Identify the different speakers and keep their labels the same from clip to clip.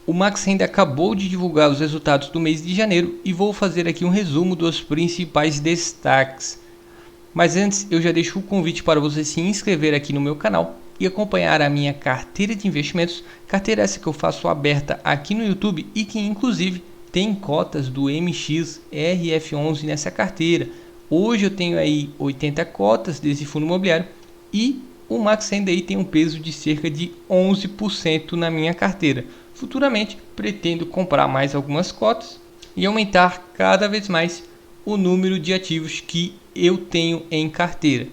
Speaker 1: O Max Renda acabou de divulgar os resultados do mês de janeiro e vou fazer aqui um resumo dos principais destaques. Mas antes eu já deixo o convite para você se inscrever aqui no meu canal e acompanhar a minha carteira de investimentos, carteira essa que eu faço aberta aqui no YouTube e que inclusive tem cotas do MXRF11 nessa carteira. Hoje eu tenho aí 80 cotas desse fundo imobiliário e o Max Renda aí tem um peso de cerca de 11% na minha carteira. Futuramente pretendo comprar mais algumas cotas e aumentar cada vez mais o número de ativos que eu tenho em carteira.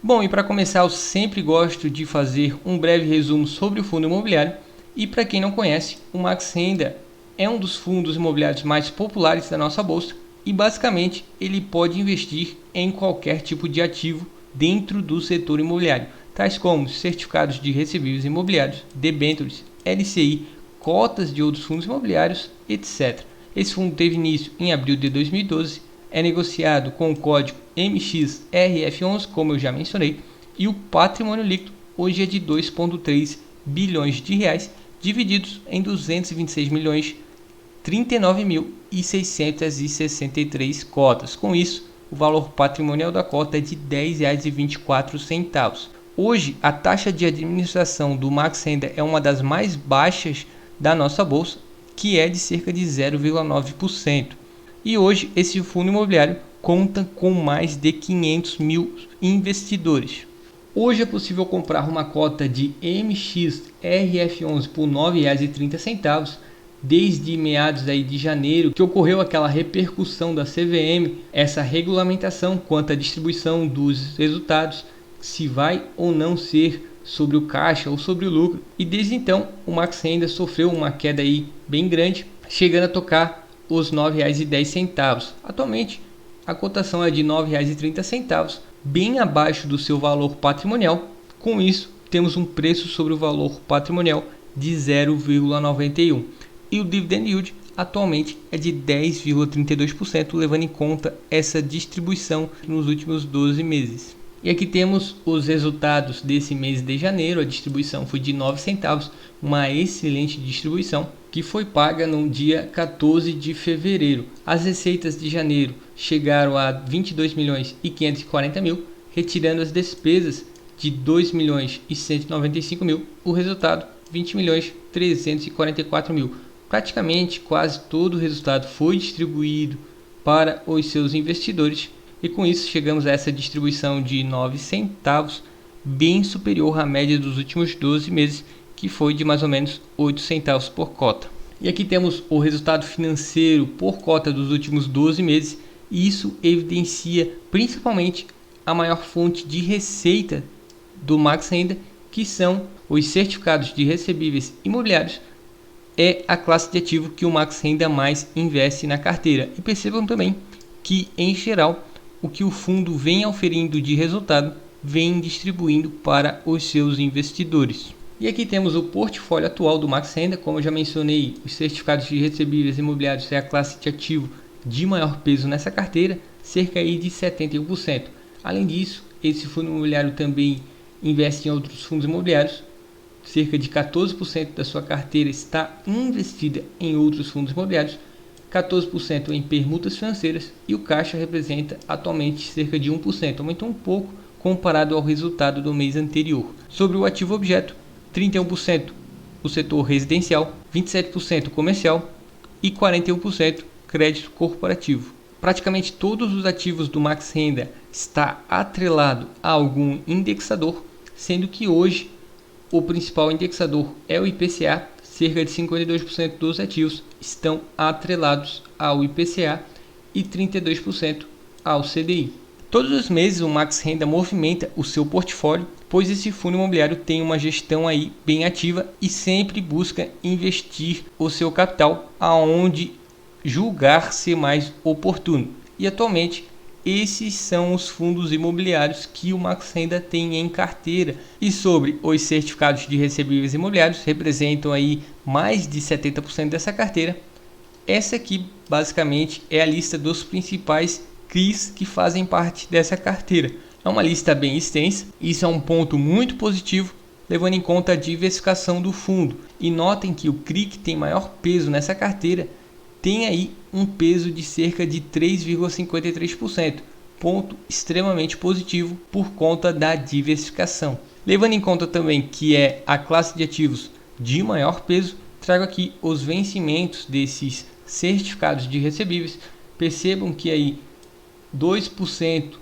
Speaker 1: Bom, e para começar eu sempre gosto de fazer um breve resumo sobre o fundo imobiliário. E para quem não conhece, o Max Renda é um dos fundos imobiliários mais populares da nossa bolsa e basicamente ele pode investir em qualquer tipo de ativo dentro do setor imobiliário, tais como certificados de recebíveis imobiliários, debêntures, LCI, cotas de outros fundos imobiliários, etc. Esse fundo teve início em abril de 2012, é negociado com o código MXRF11, como eu já mencionei, e o patrimônio líquido hoje é de 2,3 bilhões de reais, divididos em 226 milhões 39.663 cotas. Com isso, o valor patrimonial da cota é de R$ 10,24. Hoje, a taxa de administração do Max Renda é uma das mais baixas da nossa bolsa, que é de cerca de 0,9%. E hoje, esse fundo imobiliário conta com mais de 500 mil investidores. Hoje é possível comprar uma cota de MXRF11 por R$ 9,30, desde meados de janeiro, que ocorreu aquela repercussão da CVM, essa regulamentação quanto à distribuição dos resultados, se vai ou não ser sobre o caixa ou sobre o lucro. E desde então o Max Renda sofreu uma queda aí bem grande, chegando a tocar os R$ 9,10. Atualmente a cotação é de R$ 9,30, bem abaixo do seu valor patrimonial. Com isso temos um preço sobre o valor patrimonial de 0,91 e o dividend yield atualmente é de 10,32%, levando em conta essa distribuição nos últimos 12 meses. E aqui temos os resultados desse mês de janeiro. A distribuição foi de 9 centavos, uma excelente distribuição que foi paga no dia 14 de fevereiro. As receitas de janeiro chegaram a 22 milhões e 540 mil, retirando as despesas de 2 milhões e 195 mil, o resultado 20 milhões 344 mil. Praticamente quase todo o resultado foi distribuído para os seus investidores. E com isso chegamos a essa distribuição de 9 centavos, bem superior à média dos últimos 12 meses, que foi de mais ou menos 8 centavos por cota. E aqui temos o resultado financeiro por cota dos últimos 12 meses, e isso evidencia principalmente a maior fonte de receita do Max Renda, que são os certificados de recebíveis imobiliários. É a classe de ativo que o Max Renda mais investe na carteira. E percebam também que, em geral, o que o fundo vem oferindo de resultado vem distribuindo para os seus investidores. E aqui temos o portfólio atual do Max Renda. Como eu já mencionei, os certificados de recebíveis imobiliários é a classe de ativo de maior peso nessa carteira, cerca aí de 71%. Além disso, esse fundo imobiliário também investe em outros fundos imobiliários. Cerca de 14% da sua carteira está investida em outros fundos imobiliários, 14% em permutas financeiras e o caixa representa atualmente cerca de 1%, aumentou um pouco comparado ao resultado do mês anterior. Sobre o ativo objeto, 31% o setor residencial, 27% comercial e 41% crédito corporativo. Praticamente todos os ativos do Max Renda está atrelado a algum indexador, sendo que hoje o principal indexador é o IPCA. Cerca de 52% dos ativos estão atrelados ao IPCA e 32% ao CDI. Todos os meses o Max Renda movimenta o seu portfólio, pois esse fundo imobiliário tem uma gestão aí bem ativa e sempre busca investir o seu capital aonde julgar ser mais oportuno. E atualmente esses são os fundos imobiliários que o Max Renda tem em carteira. E sobre os certificados de recebíveis imobiliários, representam aí mais de 70% dessa carteira. Essa aqui basicamente é a lista dos principais CRIs que fazem parte dessa carteira. É uma lista bem extensa, isso é um ponto muito positivo, levando em conta a diversificação do fundo. E notem que o CRI, que tem maior peso nessa carteira, tem aí um peso de cerca de 3,53%, ponto extremamente positivo por conta da diversificação. Levando em conta também que é a classe de ativos de maior peso, trago aqui os vencimentos desses certificados de recebíveis. Percebam que aí 2%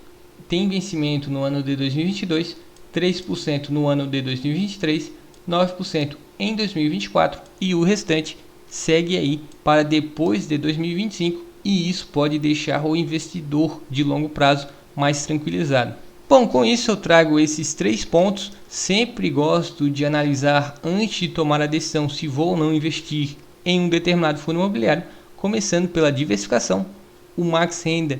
Speaker 1: tem vencimento no ano de 2022, 3% no ano de 2023, 9% em 2024 e o restante segue aí para depois de 2025, e isso pode deixar o investidor de longo prazo mais tranquilizado. Bom, com isso eu trago esses 3 pontos. Sempre gosto de analisar antes de tomar a decisão se vou ou não investir em um determinado fundo imobiliário, começando pela diversificação. O Max Renda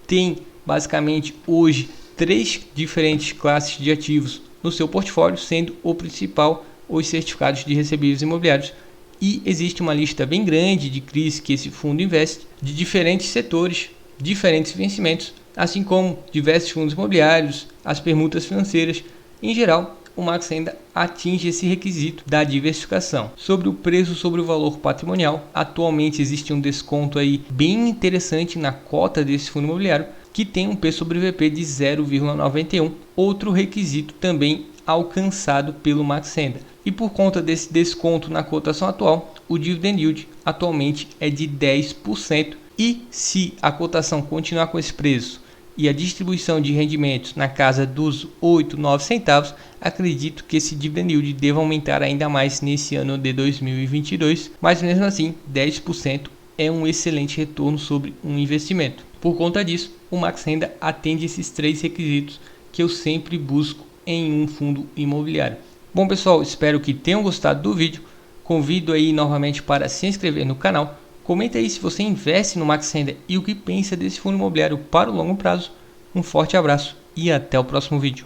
Speaker 1: tem basicamente hoje 3 diferentes classes de ativos no seu portfólio, sendo o principal os certificados de recebíveis imobiliários. E existe uma lista bem grande de CRIs que esse fundo investe, de diferentes setores, diferentes vencimentos, assim como diversos fundos imobiliários, as permutas financeiras. Em geral, o Max Renda atinge esse requisito da diversificação. Sobre o preço sobre o valor patrimonial, atualmente existe um desconto aí bem interessante na cota desse fundo imobiliário, que tem um P sobre VP de 0,91, outro requisito também alcançado pelo Max Renda. E por conta desse desconto na cotação atual, o dividend yield atualmente é de 10%. E se a cotação continuar com esse preço e a distribuição de rendimentos na casa dos 8, 9 centavos, acredito que esse dividend yield deva aumentar ainda mais nesse ano de 2022. Mas mesmo assim, 10% é um excelente retorno sobre um investimento. Por conta disso, o Max Renda atende esses 3 requisitos que eu sempre busco em um fundo imobiliário. Bom pessoal, espero que tenham gostado do vídeo. Convido aí novamente para se inscrever no canal. Comenta aí se você investe no Max Renda e o que pensa desse fundo imobiliário para o longo prazo. Um forte abraço e até o próximo vídeo.